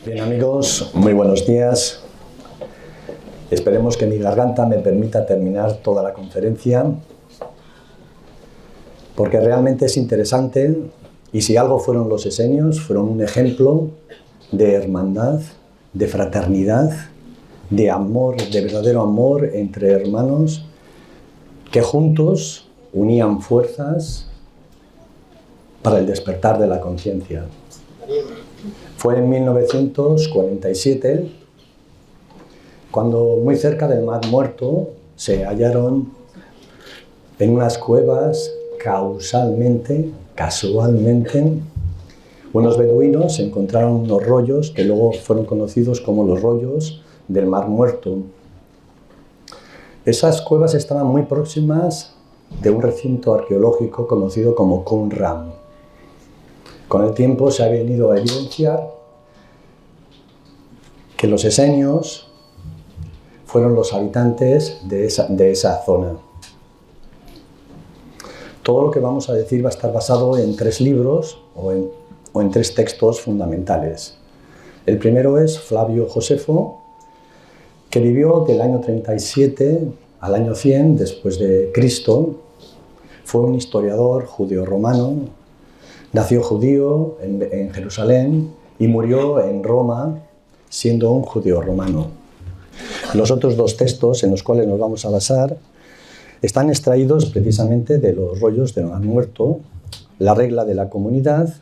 Bien amigos, muy buenos días. Esperemos que mi garganta me permita terminar toda la conferencia, porque realmente es interesante, y si algo fueron los esenios, fueron un ejemplo de hermandad, de fraternidad, de amor, de verdadero amor entre hermanos, que juntos unían fuerzas para el despertar de la conciencia. Fue en 1947 cuando muy cerca del Mar Muerto se hallaron en unas cuevas casualmente, unos beduinos encontraron unos rollos que luego fueron conocidos como los rollos del Mar Muerto. Esas cuevas estaban muy próximas de un recinto arqueológico conocido como Qumran. Con el tiempo se ha venido a evidenciar que los esenios fueron los habitantes de esa zona. Todo lo que vamos a decir va a estar basado en 3 libros o en 3 textos fundamentales. El primero es Flavio Josefo, que vivió del año 37 al año 100 después de Cristo. Fue un historiador judeo-romano. Nació judío en Jerusalén y murió en Roma siendo un judío romano. Los otros 2 textos en los cuales nos vamos a basar están extraídos precisamente de los rollos del Mar Muerto, la regla de la comunidad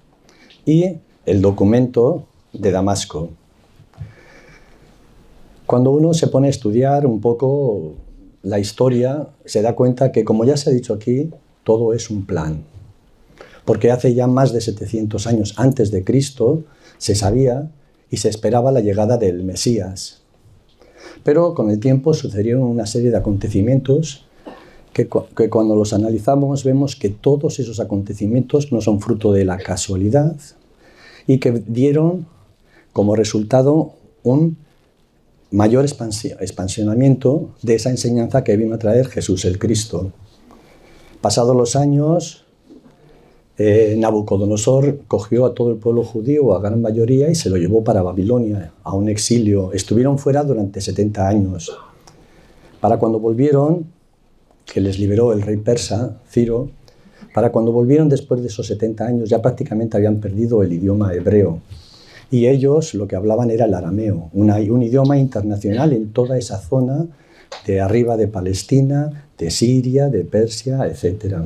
y el documento de Damasco. Cuando uno se pone a estudiar un poco la historia, se da cuenta que, como ya se ha dicho aquí, todo es un plan. Porque hace ya más de 700 años antes de Cristo se sabía y se esperaba la llegada del Mesías. Pero con el tiempo sucedieron una serie de acontecimientos que cuando los analizamos vemos que todos esos acontecimientos no son fruto de la casualidad y que dieron como resultado un mayor expansionamiento de esa enseñanza que vino a traer Jesús el Cristo. Pasados los años, Nabucodonosor cogió a todo el pueblo judío, a gran mayoría, y se lo llevó para Babilonia, a un exilio. Estuvieron fuera durante 70 años. Para cuando volvieron, que les liberó el rey persa, Ciro, para cuando volvieron después de esos 70 años ya prácticamente habían perdido el idioma hebreo. Y ellos lo que hablaban era el arameo, un idioma internacional en toda esa zona de arriba de Palestina, de Siria, de Persia, etc.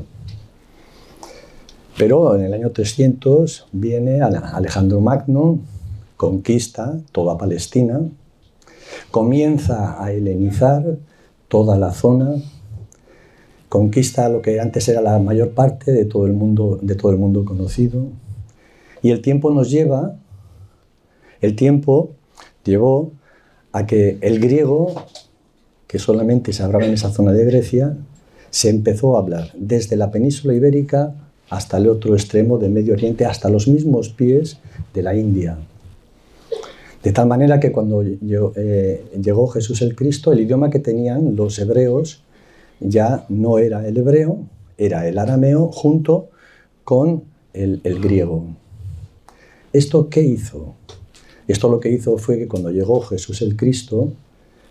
Pero en el año 300 viene Alejandro Magno, conquista toda Palestina, comienza a helenizar toda la zona, conquista lo que antes era la mayor parte de todo el mundo conocido, y el tiempo llevó a que el griego, que solamente se hablaba en esa zona de Grecia, se empezó a hablar desde la península ibérica hasta el otro extremo del Medio Oriente, hasta los mismos pies de la India. De tal manera que cuando llegó Jesús el Cristo, el idioma que tenían los hebreos ya no era el hebreo, era el arameo junto con el griego. ¿Esto qué hizo? Esto lo que hizo fue que cuando llegó Jesús el Cristo,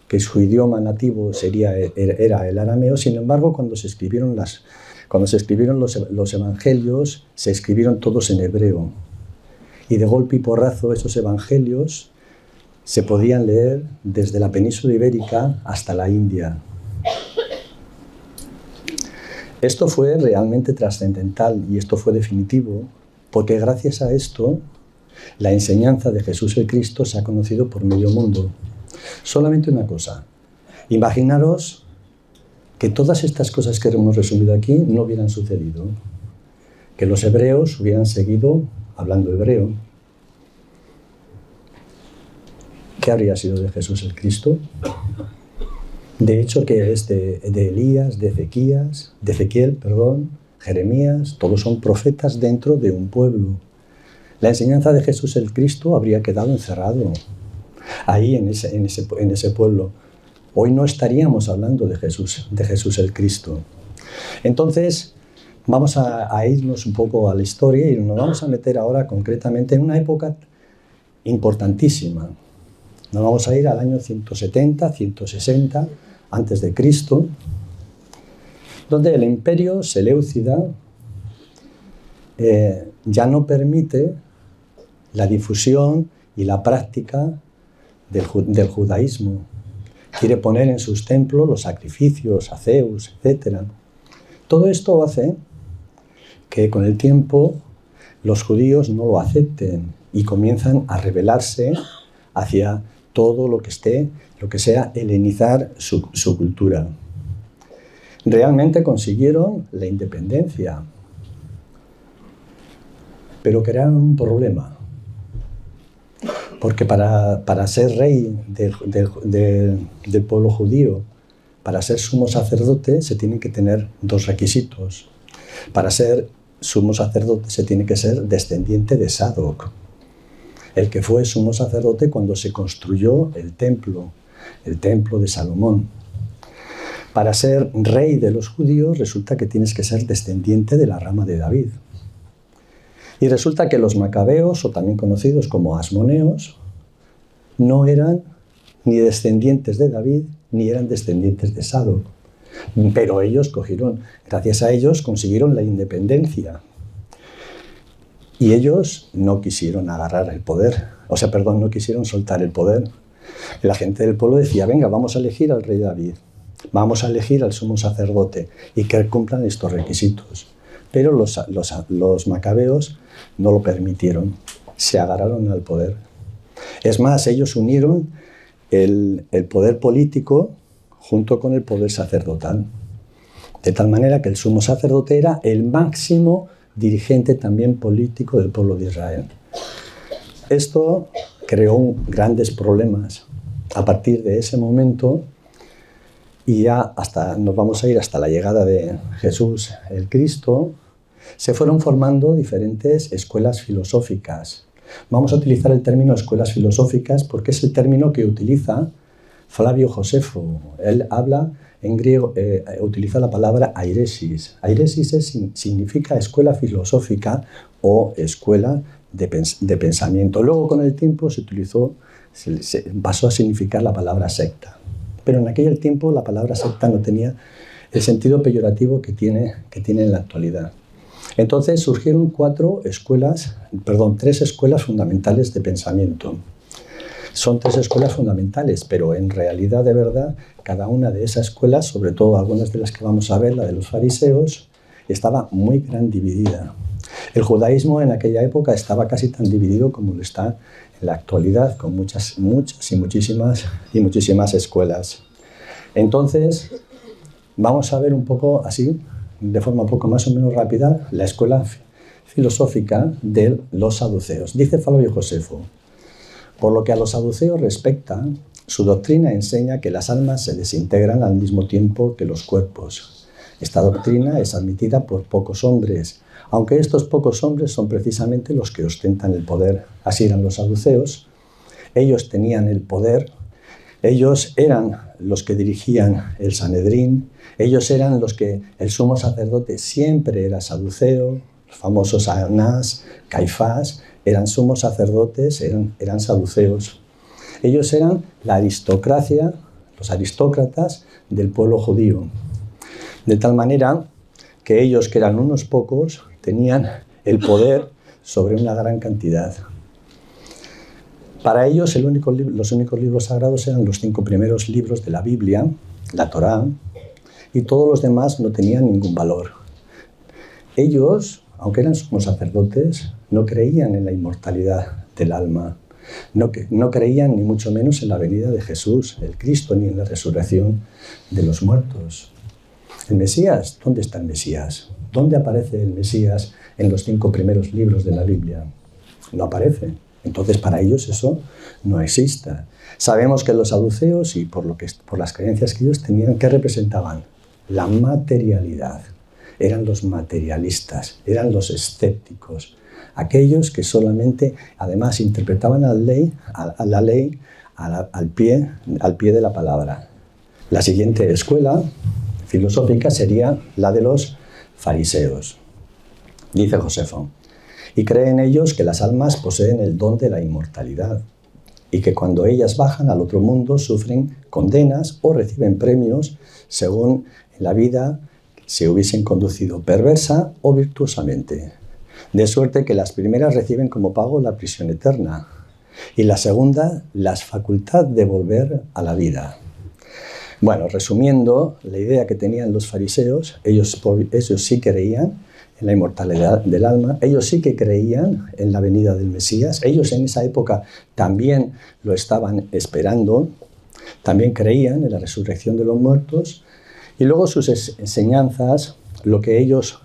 que su idioma nativo era el arameo, sin embargo, cuando se escribieron los evangelios, se escribieron todos en hebreo. Y de golpe y porrazo esos evangelios se podían leer desde la península ibérica hasta la India. Esto fue realmente trascendental y esto fue definitivo, porque gracias a esto la enseñanza de Jesús el Cristo se ha conocido por medio mundo. Solamente una cosa, imaginaros que todas estas cosas que hemos resumido aquí no hubieran sucedido, que los hebreos hubieran seguido hablando hebreo. ¿Qué habría sido de Jesús el Cristo? De hecho, que es de Elías, de Ezequiel, Jeremías, todos son profetas dentro de un pueblo. La enseñanza de Jesús el Cristo habría quedado encerrado ahí en ese pueblo. Hoy no estaríamos hablando de Jesús el Cristo. Entonces, vamos a irnos un poco a la historia y nos vamos a meter ahora concretamente en una época importantísima. Nos vamos a ir al año 170, 160 antes de Cristo, donde el imperio seleucida ya no permite la difusión y la práctica del judaísmo. Quiere poner en sus templos los sacrificios a Zeus, etc. Todo esto hace que con el tiempo los judíos no lo acepten y comienzan a rebelarse hacia todo lo que sea helenizar su cultura. Realmente consiguieron la independencia, pero crearon un problema, porque para ser rey del pueblo judío, para ser sumo sacerdote, se tienen que tener dos requisitos. Para ser sumo sacerdote se tiene que ser descendiente de Sadoc, el que fue sumo sacerdote cuando se construyó el templo de Salomón. Para ser rey de los judíos resulta que tienes que ser descendiente de la rama de David. Y resulta que los macabeos, o también conocidos como asmoneos, no eran ni descendientes de David, ni eran descendientes de Sadoc. Pero ellos gracias a ellos consiguieron la independencia. Y ellos no quisieron agarrar el poder, no quisieron soltar el poder. La gente del pueblo decía, venga, vamos a elegir al rey David, vamos a elegir al sumo sacerdote y que cumplan estos requisitos. Pero los macabeos no lo permitieron, se agarraron al poder. Es más, ellos unieron el poder político junto con el poder sacerdotal, de tal manera que el sumo sacerdote era el máximo dirigente también político del pueblo de Israel. Esto creó grandes problemas. A partir de ese momento, y ya nos vamos a ir hasta la llegada de Jesús, el Cristo, se fueron formando diferentes escuelas filosóficas. Vamos a utilizar el término escuelas filosóficas porque es el término que utiliza Flavio Josefo. Él habla en griego, utiliza la palabra airesis. Airesis significa escuela filosófica o escuela de pensamiento. Luego, con el tiempo, se pasó a significar la palabra secta. Pero en aquel tiempo la palabra secta no tenía el sentido peyorativo que tiene en la actualidad. Entonces surgieron tres escuelas fundamentales de pensamiento. Son tres escuelas fundamentales, pero en realidad, de verdad, cada una de esas escuelas, sobre todo algunas de las que vamos a ver, la de los fariseos, estaba muy gran dividida. El judaísmo en aquella época estaba casi tan dividido como lo está en la actualidad, con muchas y muchísimas escuelas. Entonces, vamos a ver un poco así, de forma un poco más o menos rápida, la escuela filosófica de los saduceos. Dice Flavio Josefo: por lo que a los saduceos respecta, su doctrina enseña que las almas se desintegran al mismo tiempo que los cuerpos. Esta doctrina es admitida por pocos hombres, aunque estos pocos hombres son precisamente los que ostentan el poder. Así eran los saduceos. Ellos tenían el poder, ellos eran los que dirigían el Sanedrín, ellos eran los que el sumo sacerdote siempre era saduceo, los famosos Anás, Caifás, eran sumos sacerdotes, eran saduceos. Ellos eran la aristocracia, los aristócratas del pueblo judío. De tal manera que ellos, que eran unos pocos, tenían el poder sobre una gran cantidad. Para ellos los únicos libros sagrados eran los 5 primeros libros de la Biblia, la Torá, y todos los demás no tenían ningún valor. Ellos, aunque eran sumos sacerdotes, no creían en la inmortalidad del alma, no creían ni mucho menos en la venida de Jesús, el Cristo, ni en la resurrección de los muertos. ¿El Mesías? ¿Dónde está el Mesías? ¿Dónde aparece el Mesías en los 5 primeros libros de la Biblia? No aparece. Entonces, para ellos eso no existe. Sabemos que los saduceos, y por las creencias que ellos tenían, ¿qué representaban? La materialidad. Eran los materialistas, eran los escépticos, aquellos que solamente, además, interpretaban la ley al pie de la palabra. La siguiente escuela filosófica sería la de los fariseos. Dice Josefo: y creen ellos que las almas poseen el don de la inmortalidad y que cuando ellas bajan al otro mundo sufren condenas o reciben premios según la vida se hubiesen conducido perversa o virtuosamente. De suerte que las primeras reciben como pago la prisión eterna y la segunda la facultad de volver a la vida. Bueno, resumiendo, la idea que tenían los fariseos, ellos sí creían en la inmortalidad del alma, ellos sí que creían en la venida del Mesías, ellos en esa época también lo estaban esperando, también creían en la resurrección de los muertos, y luego sus enseñanzas, lo que ellos,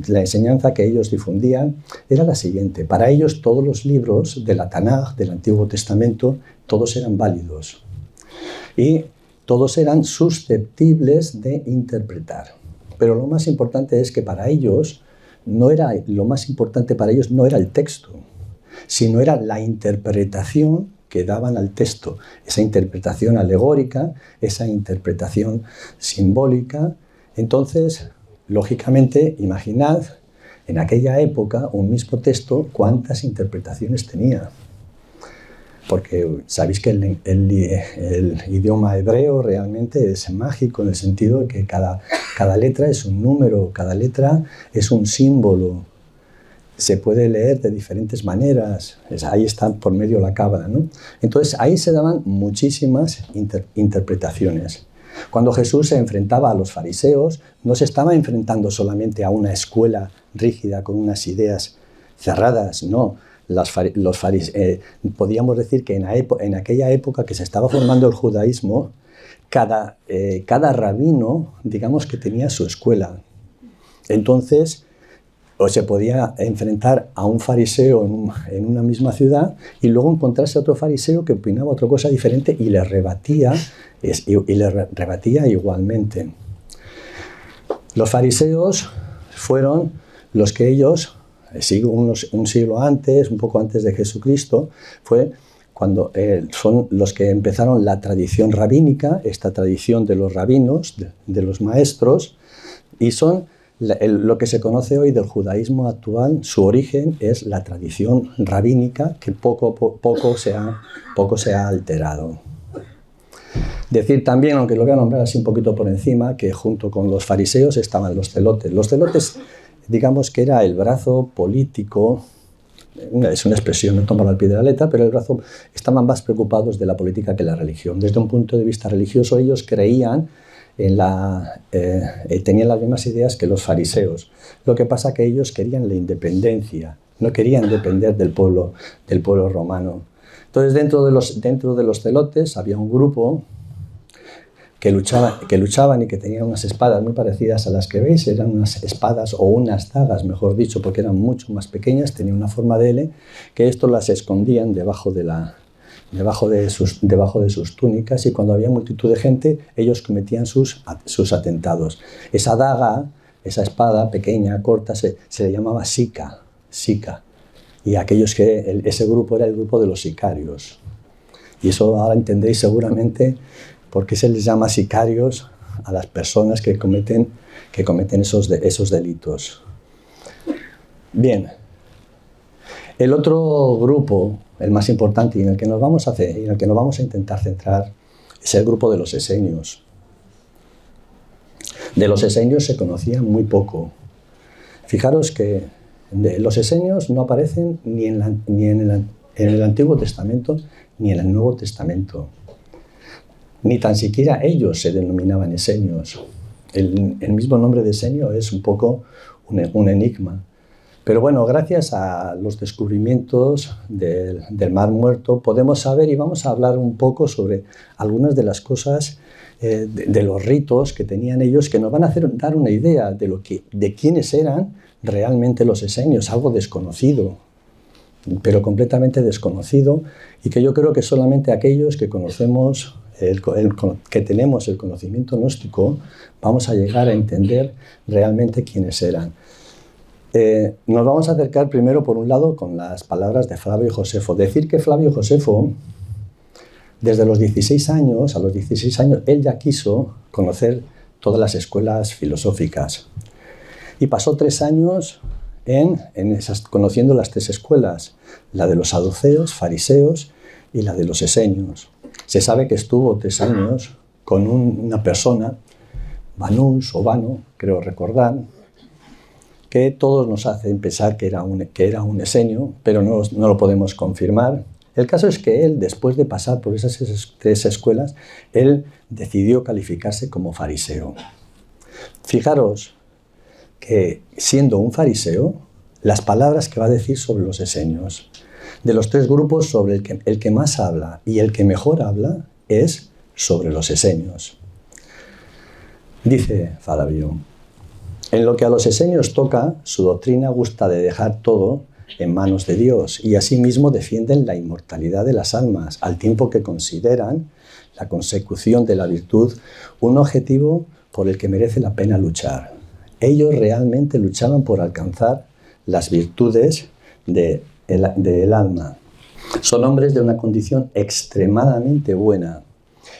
la enseñanza que ellos difundían era la siguiente: para ellos todos los libros de la Tanaj, del Antiguo Testamento, todos eran válidos y todos eran susceptibles de interpretar. Pero lo más importante es que para ellos lo más importante para ellos no era el texto, sino era la interpretación que daban al texto, esa interpretación alegórica, esa interpretación simbólica. Entonces, lógicamente, imaginad en aquella época un mismo texto cuántas interpretaciones tenía. Porque sabéis que el idioma hebreo realmente es mágico en el sentido de que cada letra es un número, cada letra es un símbolo. Se puede leer de diferentes maneras. Ahí está por medio la cábala, ¿no? Entonces ahí se daban muchísimas interpretaciones. Cuando Jesús se enfrentaba a los fariseos, no se estaba enfrentando solamente a una escuela rígida con unas ideas cerradas, no. Podíamos decir que en aquella época que se estaba formando el judaísmo, cada rabino, digamos que tenía su escuela. Entonces, o se podía enfrentar a un fariseo en una misma ciudad y luego encontrarse a otro fariseo que opinaba otra cosa diferente y le rebatía igualmente. Los fariseos fueron los que ellos, un siglo antes, un poco antes de Jesucristo, fue cuando son los que empezaron la tradición rabínica, esta tradición de los rabinos, de los maestros, y son lo que se conoce hoy del judaísmo actual. Su origen es la tradición rabínica que poco se ha alterado. Decir también, aunque lo voy a nombrar así un poquito por encima, que junto con los fariseos estaban los celotes. Los celotes, digamos que era el brazo político, es una expresión, no tomarlo al pie de la letra, pero estaban más preocupados de la política que la religión. Desde un punto de vista religioso, ellos creían tenían las mismas ideas que los fariseos. Lo que pasa es que ellos querían la independencia, no querían depender del pueblo romano. Entonces, dentro de los celotes había un grupo que luchaban y que tenían unas espadas muy parecidas a las que veis. Eran unas espadas o unas dagas, mejor dicho, porque eran mucho más pequeñas, tenían una forma de L, que esto las escondían debajo de sus túnicas, y cuando había multitud de gente, ellos cometían sus atentados. Esa daga, esa espada pequeña, corta, se le llamaba sica, y ese grupo era el grupo de los sicarios. Y eso ahora entendéis seguramente por qué se les llama sicarios a las personas que cometen esos delitos. Bien. El otro grupo, el más importante y en el que nos vamos a intentar centrar, es el grupo de los esenios. De los esenios se conocía muy poco. Fijaros que los esenios no aparecen ni en el Antiguo Testamento ni en el Nuevo Testamento. Ni tan siquiera ellos se denominaban esenios. El mismo nombre de esenio es un poco un enigma. Pero bueno, gracias a los descubrimientos del Mar Muerto podemos saber, y vamos a hablar un poco sobre algunas de las cosas, de los ritos que tenían ellos, que nos van a dar una idea de quiénes eran realmente los esenios, algo desconocido, pero completamente desconocido, y que yo creo que solamente aquellos que conocemos, que tenemos el conocimiento gnóstico, vamos a llegar a entender realmente quiénes eran. Nos vamos a acercar primero, por un lado, con las palabras de Flavio Josefo. Decir que Flavio Josefo, desde los 16 años, él ya quiso conocer todas las escuelas filosóficas. Y pasó 3 años conociendo las tres escuelas, la de los saduceos, fariseos y la de los esenios. Se sabe que estuvo 3 años con una persona, Banús o Bano, creo recordar, que todos nos hacen pensar que era un esenio, pero no lo podemos confirmar. El caso es que él, después de pasar por esas 3 escuelas, él decidió calificarse como fariseo. Fijaros que, siendo un fariseo, las palabras que va a decir sobre los esenios, de los 3 grupos, sobre el que más habla y el que mejor habla es sobre los esenios. Dice Fabio: en lo que a los esenios toca, su doctrina gusta de dejar todo en manos de Dios, y asimismo defienden la inmortalidad de las almas, al tiempo que consideran la consecución de la virtud un objetivo por el que merece la pena luchar. Ellos realmente luchaban por alcanzar las virtudes del alma. Son hombres de una condición extremadamente buena,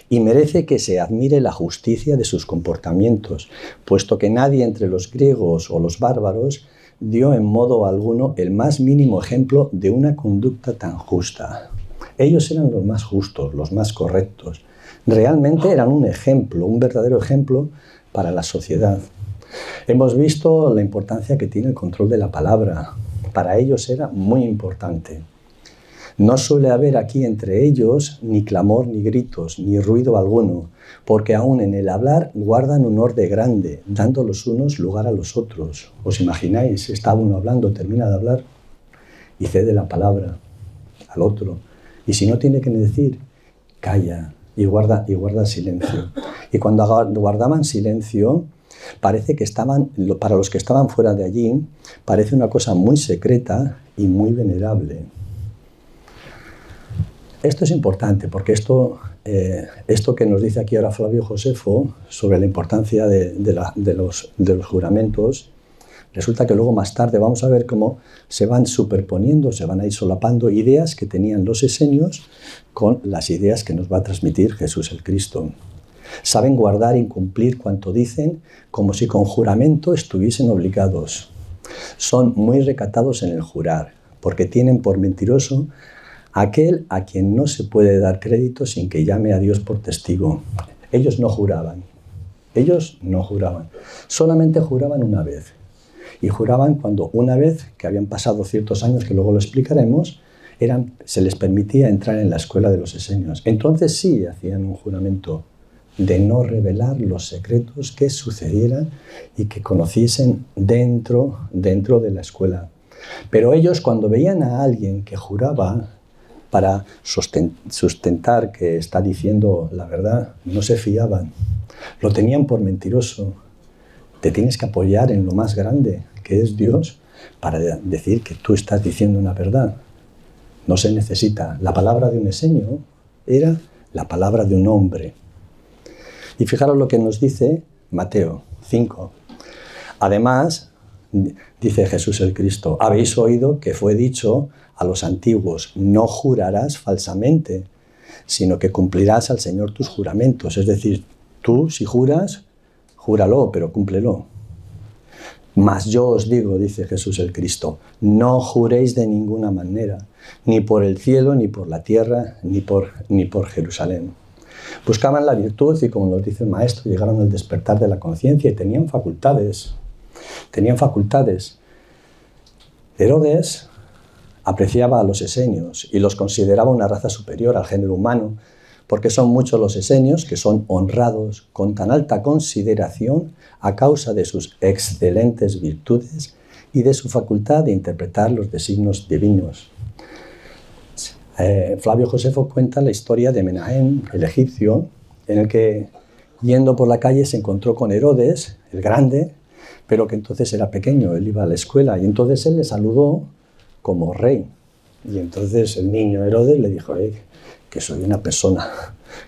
y merece que se admire la justicia de sus comportamientos, puesto que nadie entre los griegos o los bárbaros dio en modo alguno el más mínimo ejemplo de una conducta tan justa. Ellos eran los más justos, los más correctos. Realmente eran un ejemplo, un verdadero ejemplo para la sociedad. Hemos visto la importancia que tiene el control de la palabra. Para ellos era muy importante. No suele haber aquí entre ellos ni clamor ni gritos, ni ruido alguno, porque aún en el hablar guardan un orden grande, dando los unos lugar a los otros. ¿Os imagináis? Está uno hablando, termina de hablar y cede la palabra al otro. Y si no tiene que decir, calla y guarda silencio. Y cuando guardaban silencio, parece que para los que estaban fuera de allí, parece una cosa muy secreta y muy venerable. Esto es importante porque esto que nos dice aquí ahora Flavio Josefo sobre la importancia de los juramentos, resulta que luego más tarde vamos a ver cómo se van superponiendo, se van a ir solapando ideas que tenían los esenios con las ideas que nos va a transmitir Jesús el Cristo. Saben guardar y cumplir cuanto dicen como si con juramento estuviesen obligados. Son muy recatados en el jurar, porque tienen por mentiroso aquel a quien no se puede dar crédito sin que llame a Dios por testigo. Ellos no juraban. Solamente juraban una vez. Y juraban cuando una vez, que habían pasado ciertos años, que luego lo explicaremos, se les permitía entrar en la escuela de los esenios. Entonces sí hacían un juramento de no revelar los secretos que sucedieran y que conociesen dentro de la escuela. Pero ellos, cuando veían a alguien que juraba para sustentar que está diciendo la verdad, no se fiaban. Lo tenían por mentiroso. Te tienes que apoyar en lo más grande, que es Dios, para decir que tú estás diciendo una verdad. No se necesita. La palabra de un esenio era la palabra de un hombre. Y fijaros lo que nos dice Mateo 5. Además, dice Jesús el Cristo, habéis oído que fue dicho a los antiguos, no jurarás falsamente, sino que cumplirás al Señor tus juramentos. Es decir, tú si juras, júralo, pero cúmplelo. Mas yo os digo, dice Jesús el Cristo, no juréis de ninguna manera, ni por el cielo, ni por la tierra, ni por Jerusalén. Buscaban la virtud y, como nos dice el maestro, llegaron al despertar de la conciencia y tenían facultades. Herodes apreciaba a los esenios y los consideraba una raza superior al género humano, porque son muchos los esenios que son honrados con tan alta consideración a causa de sus excelentes virtudes y de su facultad de interpretar los designios divinos. Flavio Josefo cuenta la historia de Menahem, el egipcio, en el que, yendo por la calle, se encontró con Herodes, el grande, pero que entonces era pequeño, él iba a la escuela, y entonces él le saludó como rey. Y entonces el niño Herodes le dijo, que soy una persona,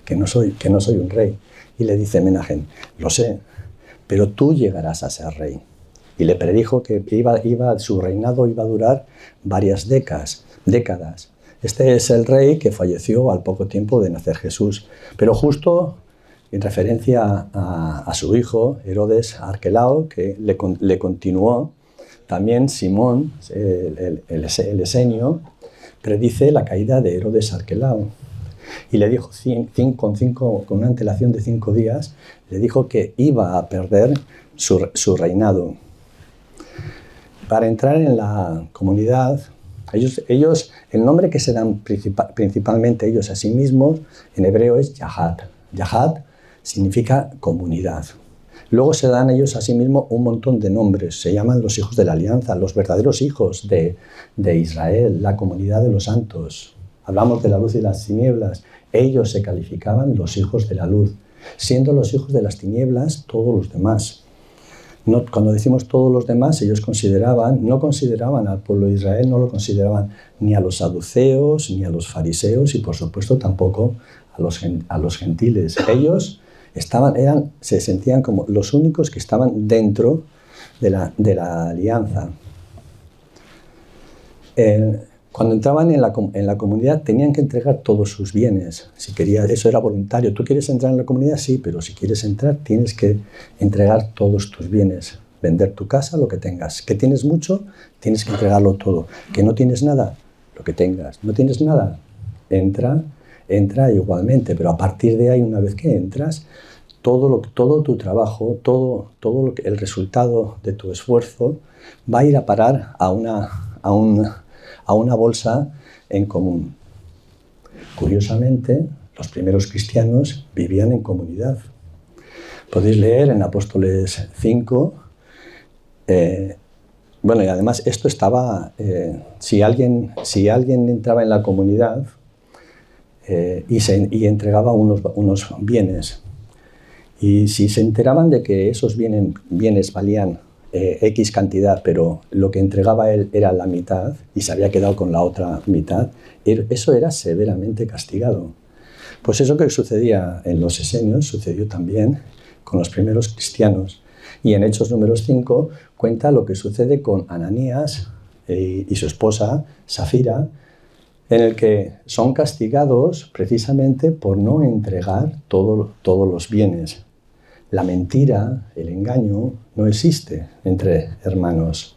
que no soy un rey. Y le dice Menahem, lo sé, pero tú llegarás a ser rey. Y le predijo que su reinado iba a durar varias décadas. Este es el rey que falleció al poco tiempo de nacer Jesús. Pero justo en referencia a su hijo, Herodes Arquelao, que le continuó también Simón, el esenio, predice la caída de Herodes Arquelao. Y le dijo, con una antelación de 5 días, le dijo que iba a perder su reinado. Para entrar en la comunidad, ellos, el nombre que se dan principalmente ellos a sí mismos, en hebreo es Yahad. Yahad significa comunidad. Luego se dan ellos a sí mismos un montón de nombres. Se llaman los hijos de la alianza, los verdaderos hijos de Israel, la comunidad de los santos. Hablamos de la luz y las tinieblas. Ellos se calificaban los hijos de la luz, siendo los hijos de las tinieblas todos los demás. No, cuando decimos todos los demás, ellos no consideraban al pueblo de Israel, no lo consideraban ni a los saduceos, ni a los fariseos, y por supuesto tampoco a los gentiles. Ellos se sentían como los únicos que estaban dentro de la alianza. Cuando entraban en la comunidad tenían que entregar todos sus bienes. Si querías, eso era voluntario. ¿Tú quieres entrar en la comunidad? Sí, pero si quieres entrar tienes que entregar todos tus bienes. Vender tu casa, lo que tengas. Que tienes mucho, tienes que entregarlo todo. Que no tienes nada, lo que tengas. No tienes nada, entra igualmente. Pero a partir de ahí, una vez que entras, todo tu trabajo, el resultado de tu esfuerzo va a ir a parar a una bolsa en común. Curiosamente, los primeros cristianos vivían en comunidad. Podéis leer en Apóstoles 5. Y además esto estaba... si alguien entraba en la comunidad y entregaba unos bienes, y si se enteraban de que esos bienes valían X cantidad, pero lo que entregaba él era la mitad y se había quedado con la otra mitad, eso era severamente castigado. Pues eso que sucedía en los esenios sucedió también con los primeros cristianos. Y en Hechos número 5 cuenta lo que sucede con Ananías y su esposa Safira, en el que son castigados precisamente por no entregar todos los bienes. La mentira, el engaño, no existe entre hermanos.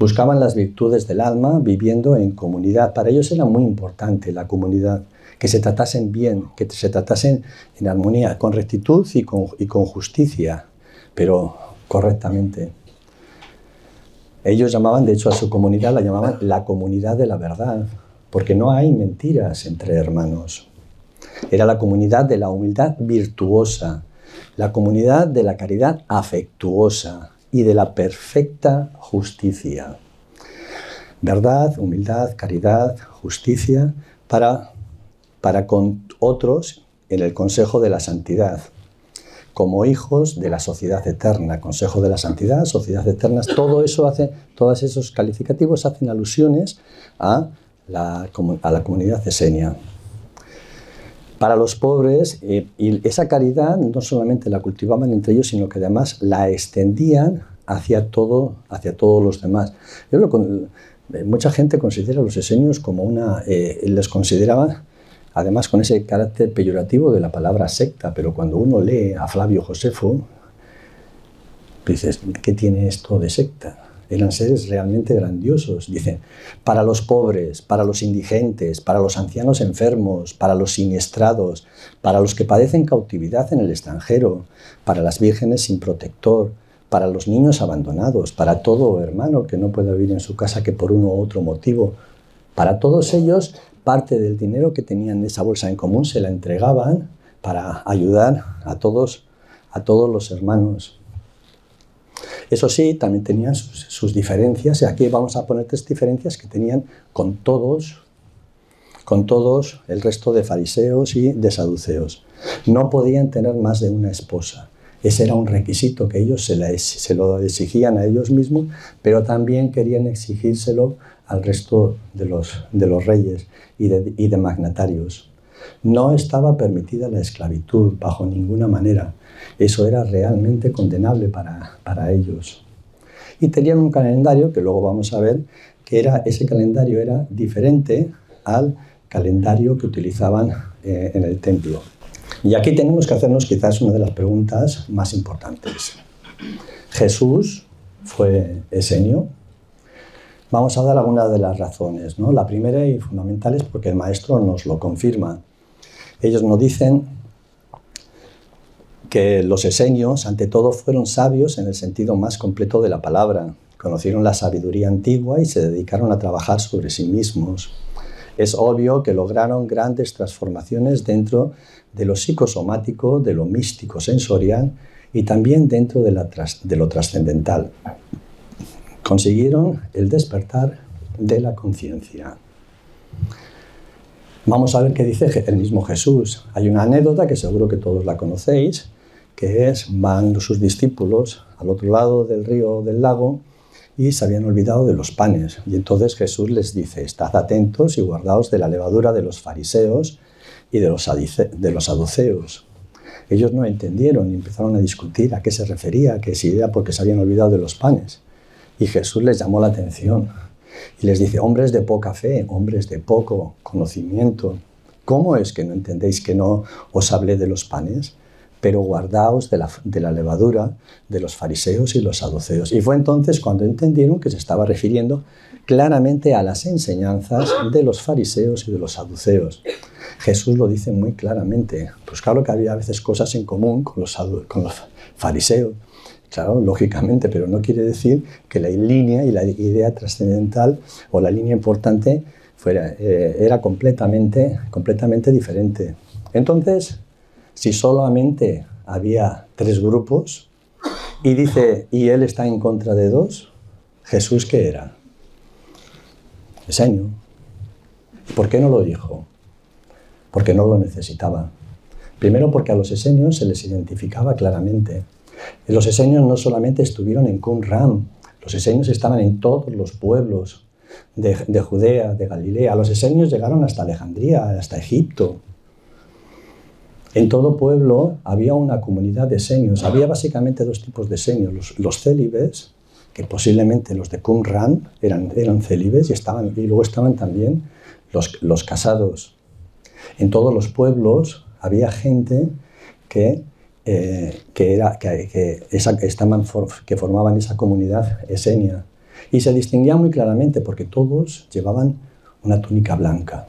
Buscaban las virtudes del alma viviendo en comunidad. Para ellos era muy importante la comunidad, que se tratasen bien, que se tratasen en armonía, con rectitud y con justicia, pero correctamente. Ellos llamaban, de hecho, a su comunidad la llamaban la comunidad de la verdad, porque no hay mentiras entre hermanos. Era la comunidad de la humildad virtuosa, la comunidad de la caridad afectuosa y de la perfecta justicia. Verdad, humildad, caridad, justicia para con otros en el consejo de la santidad, como hijos de la sociedad eterna. Consejo de la santidad, sociedad eterna, todos esos calificativos hacen alusiones a la comunidad esenia. Para los pobres, y esa caridad no solamente la cultivaban entre ellos, sino que además la extendían hacia todos los demás. Mucha gente considera a los esenios como les consideraba, además con ese carácter peyorativo de la palabra secta, pero cuando uno lee a Flavio Josefo, dices, ¿qué tiene esto de secta? Eran seres realmente grandiosos. Dicen, para los pobres, para los indigentes, para los ancianos enfermos, para los siniestrados, para los que padecen cautividad en el extranjero, para las vírgenes sin protector, para los niños abandonados, para todo hermano que no pueda vivir en su casa que por uno u otro motivo. Para todos ellos, parte del dinero que tenían de esa bolsa en común se la entregaban para ayudar a todos los hermanos. Eso sí, también tenían sus diferencias, y aquí vamos a poner 3 diferencias que tenían con todos el resto de fariseos y de saduceos. No podían tener más de una esposa. Ese era un requisito que ellos se lo exigían a ellos mismos, pero también querían exigírselo al resto de los reyes y de magnatarios. No estaba permitida la esclavitud bajo ninguna manera. Eso era realmente condenable para ellos. Y tenían un calendario que luego vamos a ver que ese calendario era diferente al calendario que utilizaban en el templo. Y aquí tenemos que hacernos quizás una de las preguntas más importantes. ¿Jesús fue esenio? Vamos a dar algunas de las razones, ¿no? La primera y fundamental es porque el maestro nos lo confirma. Ellos nos dicen que los esenios, ante todo, fueron sabios en el sentido más completo de la palabra. Conocieron la sabiduría antigua y se dedicaron a trabajar sobre sí mismos. Es obvio que lograron grandes transformaciones dentro de lo psicosomático, de lo místico sensorial y también dentro de lo trascendental. Consiguieron el despertar de la conciencia. Vamos a ver qué dice el mismo Jesús. Hay una anécdota que seguro que todos la conocéis, que es, van sus discípulos al otro lado del río o del lago y se habían olvidado de los panes. Y entonces Jesús les dice, estad atentos y guardaos de la levadura de los fariseos y de los saduceos. Ellos no entendieron y empezaron a discutir a qué se refería, que si era porque se habían olvidado de los panes. Y Jesús les llamó la atención y les dice, hombres de poca fe, hombres de poco conocimiento, ¿cómo es que no entendéis que no os hablé de los panes? Pero guardaos de la levadura de los fariseos y los saduceos. Y fue entonces cuando entendieron que se estaba refiriendo claramente a las enseñanzas de los fariseos y de los saduceos. Jesús lo dice muy claramente. Pues claro que había a veces cosas en común con los fariseos. Claro, lógicamente, pero no quiere decir que la línea y la idea trascendental o la línea importante era completamente diferente. Entonces, si solamente había 3 grupos y dice, y él está en contra de 2, ¿Jesús qué era? Esenio. ¿Por qué no lo dijo? Porque no lo necesitaba. Primero porque a los esenios se les identificaba claramente. Los esenios no solamente estuvieron en Qumran, los esenios estaban en todos los pueblos de Judea, de Galilea. Los esenios llegaron hasta Alejandría, hasta Egipto. En todo pueblo había una comunidad de esenios. Había básicamente 2 tipos de esenios. Los célibes, que posiblemente los de Qumran eran célibes, y luego estaban también los casados. En todos los pueblos había gente que formaban esa comunidad esenia. Y se distinguía muy claramente porque todos llevaban una túnica blanca.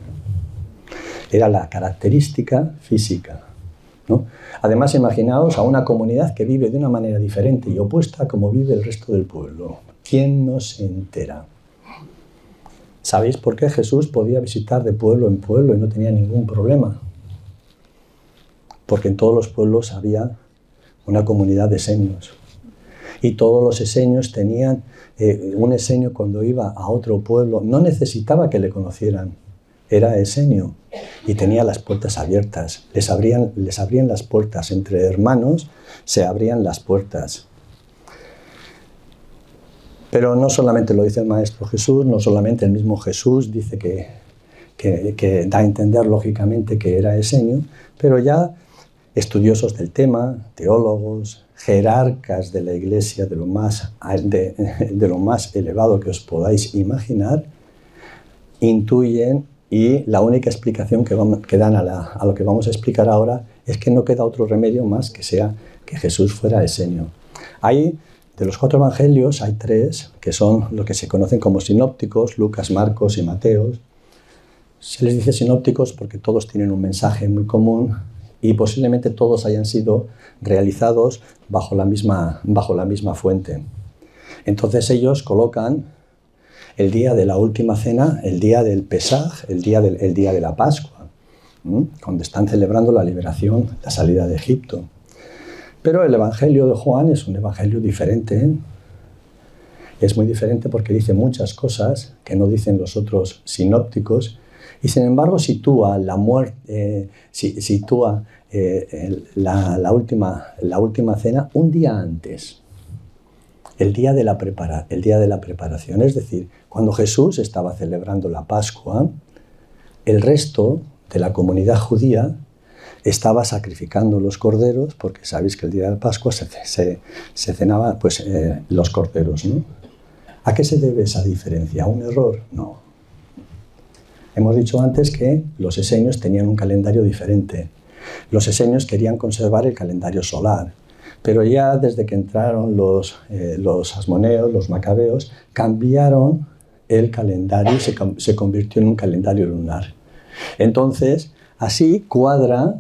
Era la característica física, ¿no? Además, imaginaos a una comunidad que vive de una manera diferente y opuesta a como vive el resto del pueblo. ¿Quién no se entera? ¿Sabéis por qué Jesús podía visitar de pueblo en pueblo y no tenía ningún problema? Porque en todos los pueblos había una comunidad de esenios. Y todos los esenios tenían, un esenio cuando iba a otro pueblo, no necesitaba que le conocieran, era esenio y tenía las puertas abiertas. Les abrían las puertas, entre hermanos se abrían las puertas. Pero no solamente lo dice el Maestro Jesús, no solamente el mismo Jesús dice que da a entender lógicamente que era esenio, pero ya estudiosos del tema, teólogos, jerarcas de la Iglesia de lo más elevado que os podáis imaginar, intuyen, y la única explicación que dan a lo que vamos a explicar ahora es que no queda otro remedio más que sea que Jesús fuera esenio. De los 4 evangelios hay 3 que son lo que se conocen como sinópticos, Lucas, Marcos y Mateo. Se les dice sinópticos porque todos tienen un mensaje muy común y posiblemente todos hayan sido realizados bajo la misma fuente. Entonces ellos colocan el día de la última cena, el día del Pesaj, el día de la Pascua, cuando están celebrando la liberación, la salida de Egipto. Pero el Evangelio de Juan es un evangelio diferente. Es muy diferente porque dice muchas cosas que no dicen los otros sinópticos y sin embargo sitúa la muerte, la última cena un día antes, el día de la preparación. Es decir, cuando Jesús estaba celebrando la Pascua, el resto de la comunidad judía estaba sacrificando los corderos, porque sabéis que el día de la Pascua se cenaba los corderos, ¿no? ¿A qué se debe esa diferencia? ¿A un error? No. Hemos dicho antes que los esenios tenían un calendario diferente. Los esenios querían conservar el calendario solar, pero ya desde que entraron los asmoneos, los macabeos, cambiaron el calendario se convirtió en un calendario lunar. Entonces, así cuadra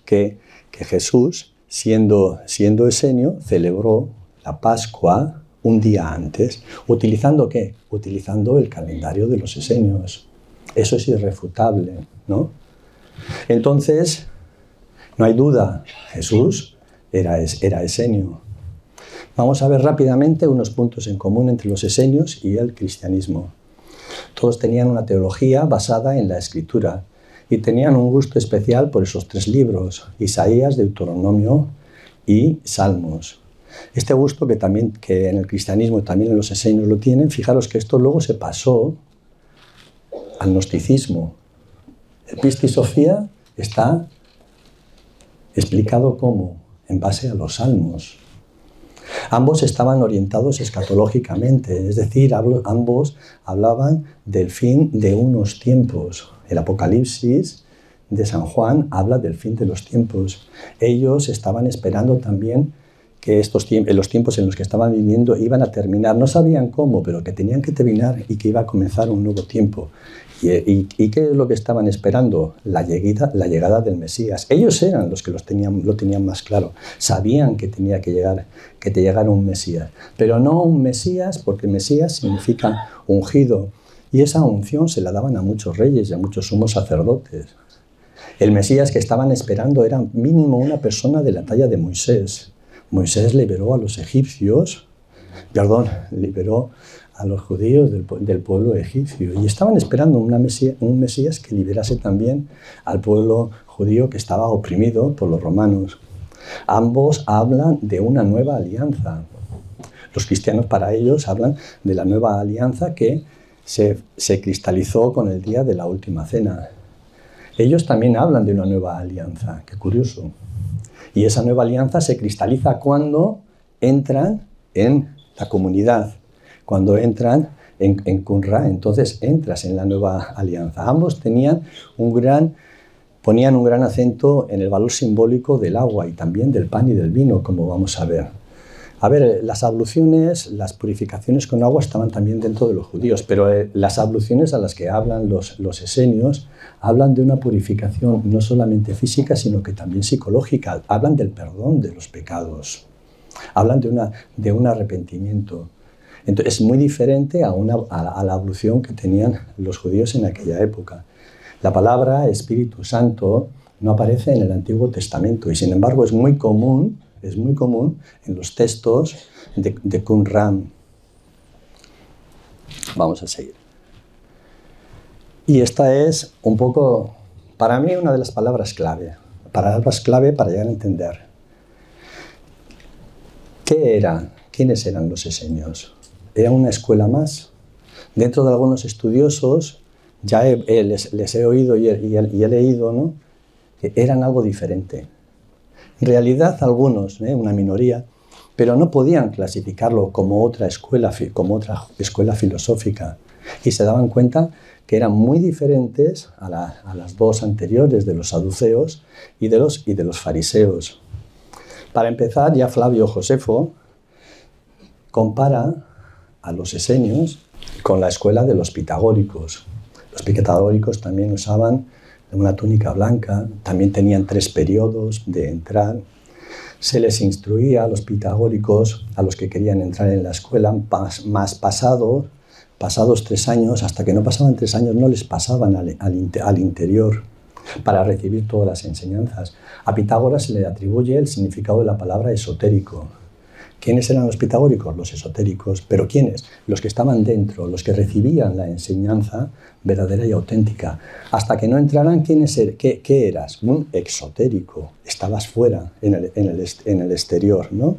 que Jesús, siendo esenio, celebró la Pascua un día antes. ¿Utilizando qué? Utilizando el calendario de los esenios. Eso es irrefutable, ¿no? Entonces, no hay duda, Jesús era esenio. Vamos a ver rápidamente unos puntos en común entre los esenios y el cristianismo. Todos tenían una teología basada en la Escritura y tenían un gusto especial por esos 3 libros, Isaías, Deuteronomio y Salmos. Este gusto que en el cristianismo y también en los esenios lo tienen, fijaros que esto luego se pasó al gnosticismo. El Pistis Sophia está explicado como, en base a los salmos. Ambos estaban orientados escatológicamente, es decir, ambos hablaban del fin de unos tiempos. El Apocalipsis de San Juan habla del fin de los tiempos. Ellos estaban esperando también que los tiempos en los que estaban viviendo iban a terminar. No sabían cómo, pero que tenían que terminar y que iba a comenzar un nuevo tiempo. ¿Y qué es lo que estaban esperando? La llegada del Mesías. Ellos eran los que lo tenían más claro. Sabían que tenía que llegar un Mesías. Pero no un Mesías, porque Mesías significa ungido. Y esa unción se la daban a muchos reyes y a muchos sumos sacerdotes. El Mesías que estaban esperando era mínimo una persona de la talla de Moisés. Moisés liberó a los egipcios, liberó a los judíos del pueblo egipcio. Y estaban esperando un Mesías que liberase también al pueblo judío que estaba oprimido por los romanos. Ambos hablan de una nueva alianza. Los cristianos para ellos hablan de la nueva alianza que se cristalizó con el día de la última cena. Ellos también hablan de una nueva alianza. Qué curioso. Y esa nueva alianza se cristaliza cuando entran en la comunidad, cuando entran en Qumran, entonces entras en la nueva alianza. Ambos ponían un gran acento en el valor simbólico del agua y también del pan y del vino, como vamos a ver. Las abluciones, las purificaciones con agua estaban también dentro de los judíos, pero las abluciones a las que hablan los esenios hablan de una purificación no solamente física, sino que también psicológica. Hablan del perdón de los pecados, hablan de un arrepentimiento. Entonces, es muy diferente a la ablución que tenían los judíos en aquella época. La palabra Espíritu Santo no aparece en el Antiguo Testamento y, sin embargo, es muy común en los textos de Qumran. Vamos a seguir. Y esta es un poco, para mí, una de las palabras clave para llegar a entender. ¿Quiénes eran los esenios? ¿Era una escuela más? Dentro de algunos estudiosos, ya les he oído y he leído, ¿no?, que eran algo diferente. En realidad, algunos, una minoría, pero no podían clasificarlo como otra escuela filosófica. Y se daban cuenta que eran muy diferentes a las dos anteriores, de los saduceos y de los fariseos. Para empezar, ya Flavio Josefo compara a los esenios con la escuela de los pitagóricos. Los pitagóricos también usaban una túnica blanca, también tenían 3 periodos de entrar. Se les instruía a los pitagóricos, a los que querían entrar en la escuela, pasados 3 años, hasta que no pasaban 3 años, no les pasaban al interior para recibir todas las enseñanzas. A Pitágoras se le atribuye el significado de la palabra esotérico. ¿Quiénes eran los pitagóricos? Los esotéricos. ¿Pero quiénes? Los que estaban dentro, los que recibían la enseñanza verdadera y auténtica. Hasta que no entraran, ¿qué eras? Un exotérico. Estabas fuera, en el exterior, ¿no?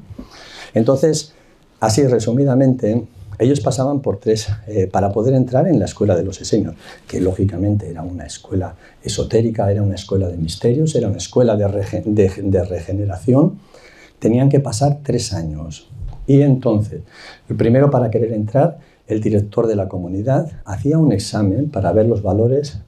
Entonces, así resumidamente, ellos pasaban por 3 para poder entrar en la escuela de los esenios, que lógicamente era una escuela esotérica, era una escuela de misterios, era una escuela de regeneración. Tenían que pasar 3 años. Y entonces, el primero, para querer entrar, el director de la comunidad hacía un examen para ver los valores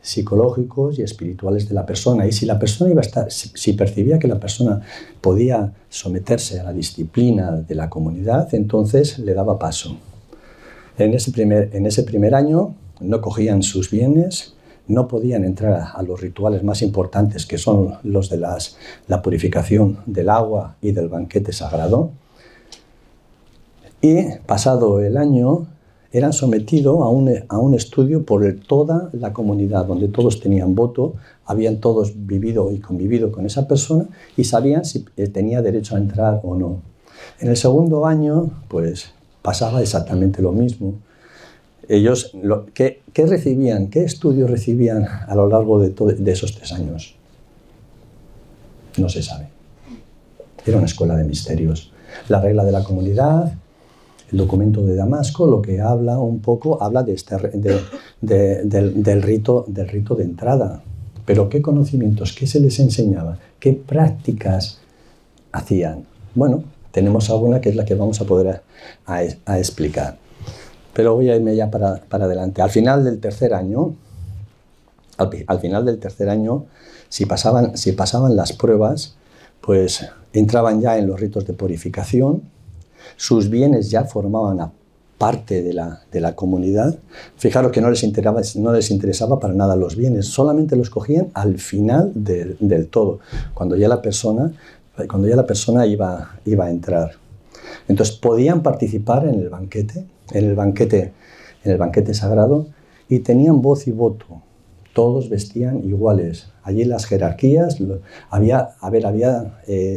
psicológicos y espirituales de la persona. Y si la persona si percibía que la persona podía someterse a la disciplina de la comunidad, entonces le daba paso. En ese primer año no cogían sus bienes, no podían entrar a los rituales más importantes, que son los de la purificación del agua y del banquete sagrado. Y pasado el año eran sometidos a un estudio por toda la comunidad, donde todos tenían voto, habían todos vivido y convivido con esa persona y sabían si tenía derecho a entrar o no. En el segundo año, pues pasaba exactamente lo mismo. Ellos, ¿qué recibían? ¿Qué estudios recibían a lo largo de esos 3 años? No se sabe. Era una escuela de misterios. La regla de la comunidad, el documento de Damasco, lo que habla un poco, habla del rito de entrada. Pero ¿qué conocimientos? ¿Qué se les enseñaba? ¿Qué prácticas hacían? Bueno, tenemos alguna que es la que vamos a poder a explicar. Pero voy a irme ya para adelante. Al final del tercer año, si pasaban las pruebas, pues entraban ya en los ritos de purificación, sus bienes ya formaban parte de la comunidad. Fijaros que no les interesaba para nada los bienes, solamente los cogían al final del todo, cuando ya la persona iba a entrar. Entonces podían participar en el banquete sagrado y tenían voz y voto. Todos vestían iguales. Allí las jerarquías, había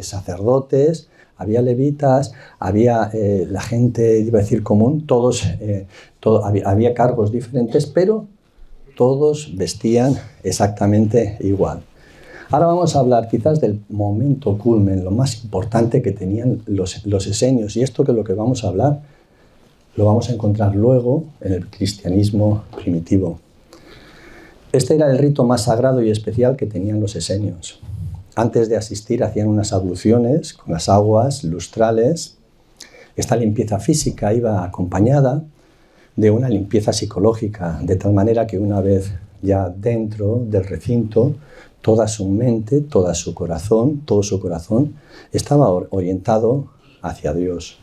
sacerdotes, había levitas, había la gente, iba a decir común, había cargos diferentes, pero todos vestían exactamente igual. Ahora vamos a hablar quizás del momento culmen, lo más importante que tenían los esenios. Y esto que es lo que vamos a hablar, lo vamos a encontrar luego en el cristianismo primitivo. Este era el rito más sagrado y especial que tenían los esenios. Antes de asistir hacían unas abluciones con las aguas lustrales. Esta limpieza física iba acompañada de una limpieza psicológica, de tal manera que una vez ya dentro del recinto, toda su mente, todo su corazón estaba orientado hacia Dios.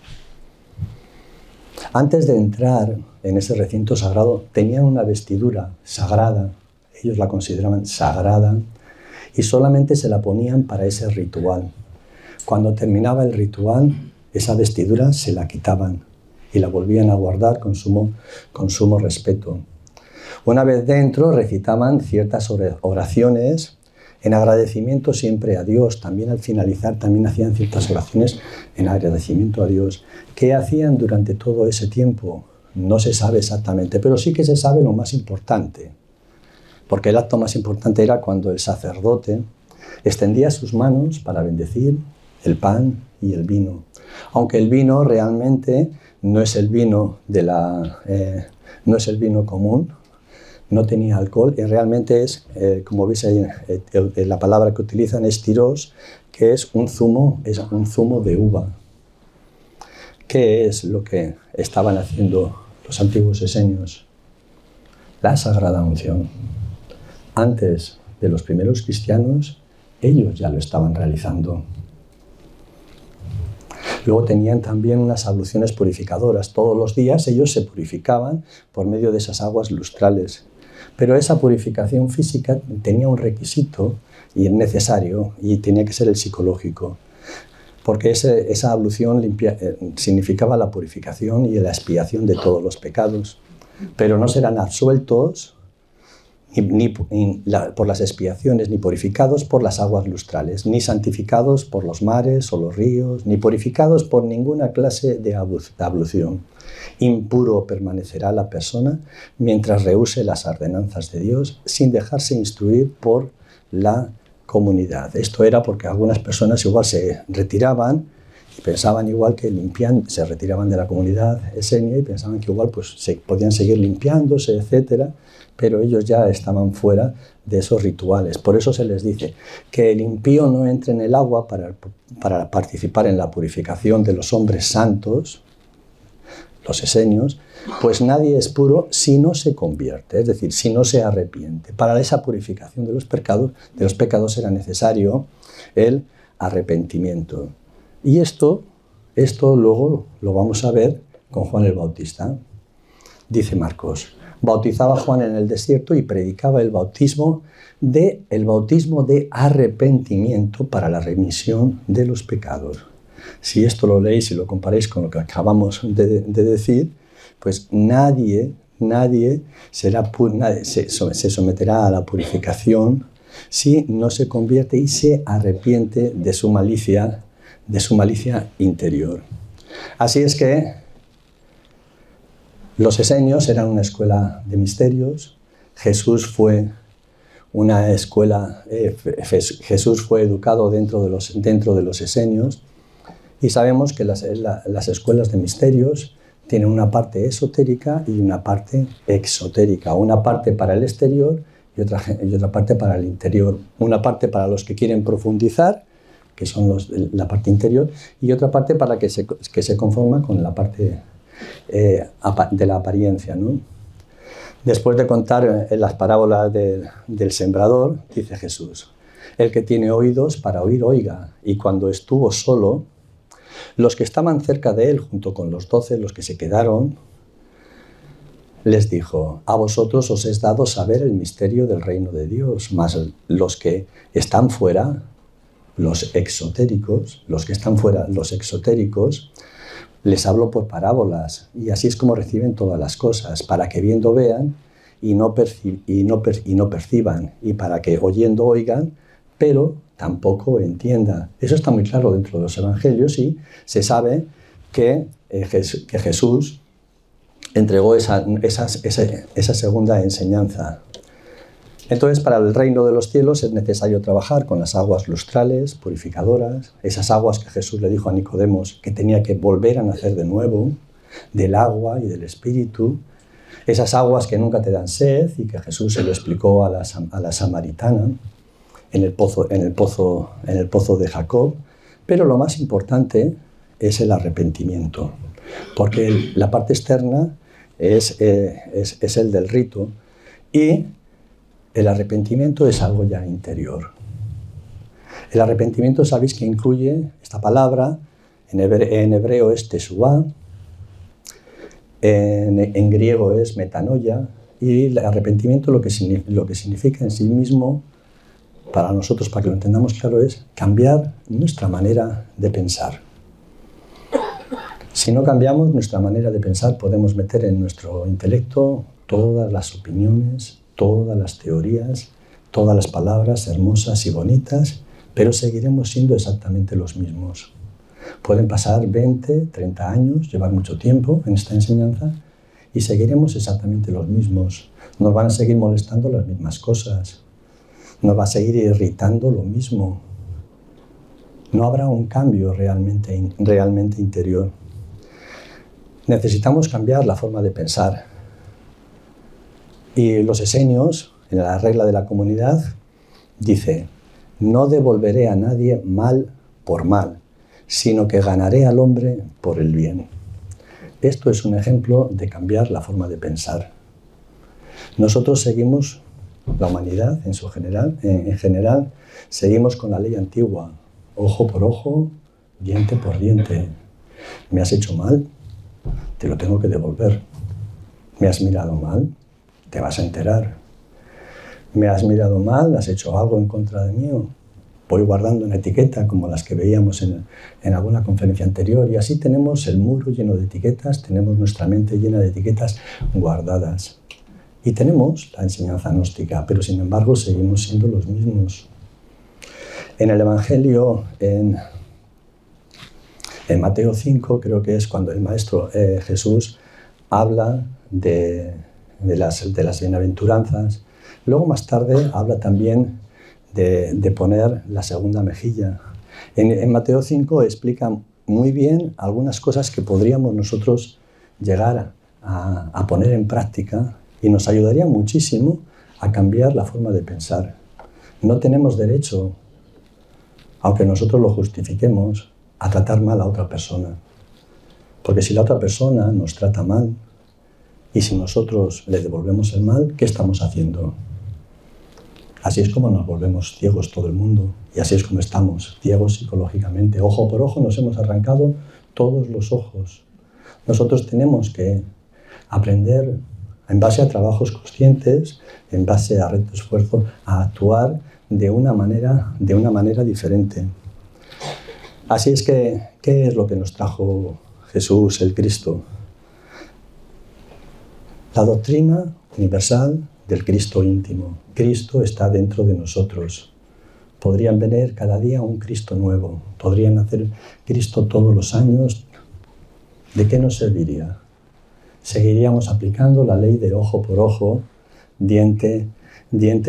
Antes de entrar en ese recinto sagrado, tenían una vestidura sagrada, ellos la consideraban sagrada, y solamente se la ponían para ese ritual. Cuando terminaba el ritual, esa vestidura se la quitaban y la volvían a guardar con sumo respeto. Una vez dentro, recitaban ciertas oraciones en agradecimiento siempre a Dios. También al finalizar, también hacían ciertas oraciones en agradecimiento a Dios. ¿Qué hacían durante todo ese tiempo? No se sabe exactamente, pero sí que se sabe lo más importante. Porque el acto más importante era cuando el sacerdote extendía sus manos para bendecir el pan y el vino. Aunque el vino realmente no es el vino común, no tenía alcohol y realmente es, como veis ahí, la palabra que utilizan es tiros, que es un zumo de uva. ¿Qué es lo que estaban haciendo los antiguos esenios? La sagrada unción. Antes de los primeros cristianos, ellos ya lo estaban realizando. Luego tenían también unas abluciones purificadoras. Todos los días ellos se purificaban por medio de esas aguas lustrales. Pero esa purificación física tenía un requisito y necesario, y tenía que ser el psicológico. Porque esa ablución significaba la purificación y la expiación de todos los pecados. Pero no serán absueltos ni por las expiaciones, ni purificados por las aguas lustrales, ni santificados por los mares o los ríos, ni purificados por ninguna clase de ablución. Impuro permanecerá la persona mientras rehúse las ordenanzas de Dios sin dejarse instruir por la comunidad. Esto era porque algunas personas igual se retiraban y pensaban igual que se retiraban de la comunidad esenia y pensaban que igual pues, se podían seguir limpiándose, etcétera, pero ellos ya estaban fuera de esos rituales. Por eso se les dice que el impío no entre en el agua para participar en la purificación de los hombres santos, los esenios, pues nadie es puro si no se convierte, es decir, si no se arrepiente. Para esa purificación de los pecados era necesario el arrepentimiento. Y esto luego lo vamos a ver con Juan el Bautista. dice Marcos. Bautizaba a Juan en el desierto y predicaba el bautismo de arrepentimiento para la remisión de los pecados. Si esto lo leéis y lo comparáis con lo que acabamos de decir, pues nadie se someterá a la purificación si no se convierte y se arrepiente de su malicia interior. Así es que los esenios eran una escuela de misterios. Jesús fue educado dentro de los esenios, y sabemos que las escuelas de misterios tienen una parte esotérica y una parte exotérica, una parte para el exterior y otra parte para el interior. Una parte para los que quieren profundizar, que son la parte interior, y otra parte para que se conforma con la parte de la apariencia, ¿no? Después de contar las parábolas del sembrador, dice Jesús: el que tiene oídos para oír, oiga. Y cuando estuvo solo, los que estaban cerca de él, junto con los 12, los que se quedaron, les dijo: a vosotros os es dado saber el misterio del reino de Dios, mas los que están fuera, los exotéricos, les hablo por parábolas, y así es como reciben todas las cosas, para que viendo vean y no perciban, y para que oyendo oigan, pero tampoco entiendan. Eso está muy claro dentro de los evangelios, y se sabe que Jesús entregó esa segunda enseñanza. Entonces, para el reino de los cielos es necesario trabajar con las aguas lustrales, purificadoras, esas aguas que Jesús le dijo a Nicodemos que tenía que volver a nacer de nuevo, del agua y del espíritu, esas aguas que nunca te dan sed, y que Jesús se lo explicó a la samaritana en el pozo de Jacob. Pero lo más importante es el arrepentimiento, porque la parte externa es el del rito, y el arrepentimiento es algo ya interior. El arrepentimiento, sabéis que incluye esta palabra, en hebreo es teshuva, en griego es metanoia, y el arrepentimiento lo que significa en sí mismo, para nosotros, para que lo entendamos claro, es cambiar nuestra manera de pensar. Si no cambiamos nuestra manera de pensar, podemos meter en nuestro intelecto todas las opiniones, todas las teorías, todas las palabras hermosas y bonitas, pero seguiremos siendo exactamente los mismos. Pueden pasar 20, 30 años, llevar mucho tiempo en esta enseñanza, y seguiremos exactamente los mismos. Nos van a seguir molestando las mismas cosas, nos va a seguir irritando lo mismo. No habrá un cambio realmente interior. Necesitamos cambiar la forma de pensar. Y los esenios, en la regla de la comunidad, dice: no devolveré a nadie mal por mal, sino que ganaré al hombre por el bien. Esto es un ejemplo de cambiar la forma de pensar. Nosotros seguimos, la humanidad en general, seguimos con la ley antigua: ojo por ojo, diente por diente. ¿Me has hecho mal? Te lo tengo que devolver. ¿Me has mirado mal? Te vas a enterar. ¿Me has mirado mal? ¿Has hecho algo en contra de mí? Voy guardando una etiqueta, como las que veíamos en alguna conferencia anterior, y así tenemos el muro lleno de etiquetas, tenemos nuestra mente llena de etiquetas guardadas. Y tenemos la enseñanza gnóstica, pero sin embargo seguimos siendo los mismos. En el Evangelio, en Mateo 5, creo que es cuando el Maestro Jesús habla de las bienaventuranzas. Luego, más tarde, habla también de poner la segunda mejilla. En Mateo 5 explica muy bien algunas cosas que podríamos nosotros llegar a poner en práctica, y nos ayudaría muchísimo a cambiar la forma de pensar. No tenemos derecho, aunque nosotros lo justifiquemos, a tratar mal a otra persona. Porque si la otra persona nos trata mal, y si nosotros le devolvemos el mal, ¿qué estamos haciendo? Así es como nos volvemos ciegos todo el mundo, y así es como estamos, ciegos psicológicamente. Ojo por ojo nos hemos arrancado todos los ojos. Nosotros tenemos que aprender en base a trabajos conscientes, en base a recto esfuerzo, a actuar de una manera diferente. Así es que, ¿qué es lo que nos trajo Jesús, el Cristo? La doctrina universal del Cristo íntimo. Cristo está dentro de nosotros. Podrían venir cada día un Cristo nuevo. Podrían hacer Cristo todos los años. ¿De qué nos serviría? Seguiríamos aplicando la ley de ojo por ojo, diente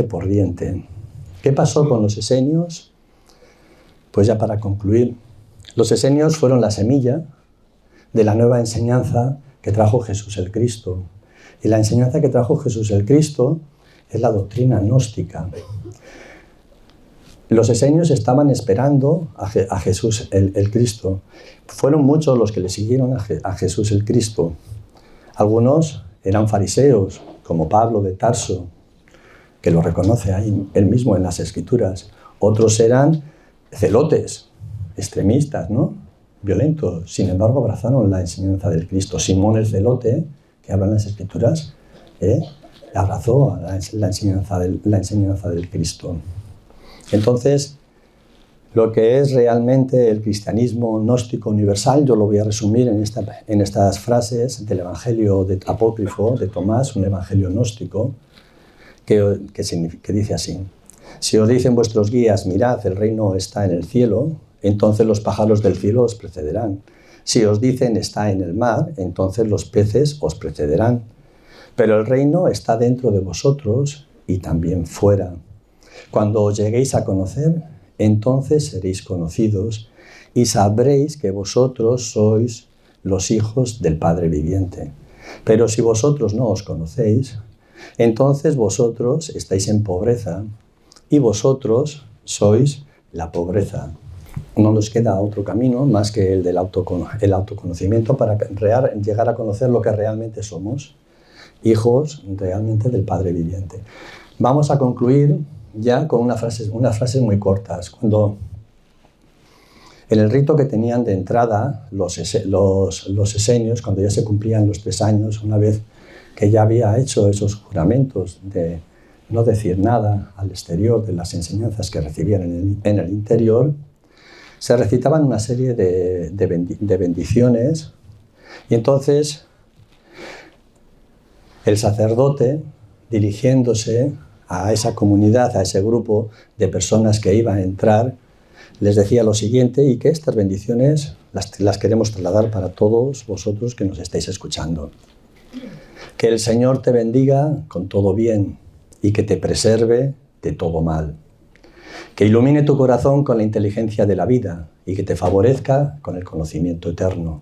por diente. ¿Qué pasó con los esenios? Pues ya para concluir, los esenios fueron la semilla de la nueva enseñanza que trajo Jesús el Cristo. Y la enseñanza que trajo Jesús el Cristo es la doctrina gnóstica. Los esenios estaban esperando a Jesús el Cristo. Fueron muchos los que le siguieron a Jesús el Cristo. Algunos eran fariseos, como Pablo de Tarso, que lo reconoce ahí él mismo en las Escrituras. Otros eran celotes, extremistas, ¿no? Violentos. Sin embargo, abrazaron la enseñanza del Cristo. Simón el celote, que habla en las Escrituras, abrazó la enseñanza del Cristo. Entonces, lo que es realmente el cristianismo gnóstico universal, yo lo voy a resumir en estas frases del Evangelio apócrifo de Tomás, un evangelio gnóstico, que dice así: si os dicen vuestros guías, mirad, el reino está en el cielo, entonces los pájaros del cielo os precederán. Si os dicen está en el mar, entonces los peces os precederán. Pero el reino está dentro de vosotros y también fuera. Cuando os lleguéis a conocer, entonces seréis conocidos y sabréis que vosotros sois los hijos del Padre viviente. Pero si vosotros no os conocéis, entonces vosotros estáis en pobreza y vosotros sois la pobreza. No nos queda otro camino más que el del autoconocimiento para llegar a conocer lo que realmente somos, hijos realmente del Padre viviente. Vamos a concluir ya con unas frases muy cortas. Cuando en el rito que tenían de entrada los esenios, cuando ya se cumplían los 3 años, una vez que ya había hecho esos juramentos de no decir nada al exterior de las enseñanzas que recibían en el interior, se recitaban una serie de bendiciones, y entonces el sacerdote, dirigiéndose a esa comunidad, a ese grupo de personas que iban a entrar, les decía lo siguiente, y que estas bendiciones las queremos trasladar para todos vosotros que nos estáis escuchando. Que el Señor te bendiga con todo bien y que te preserve de todo mal. Que ilumine tu corazón con la inteligencia de la vida y que te favorezca con el conocimiento eterno.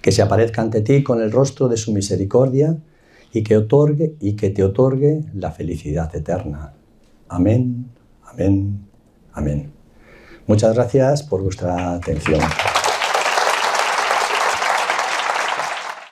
Que se aparezca ante ti con el rostro de su misericordia y que te otorgue la felicidad eterna. Amén, amén, amén. Muchas gracias por vuestra atención.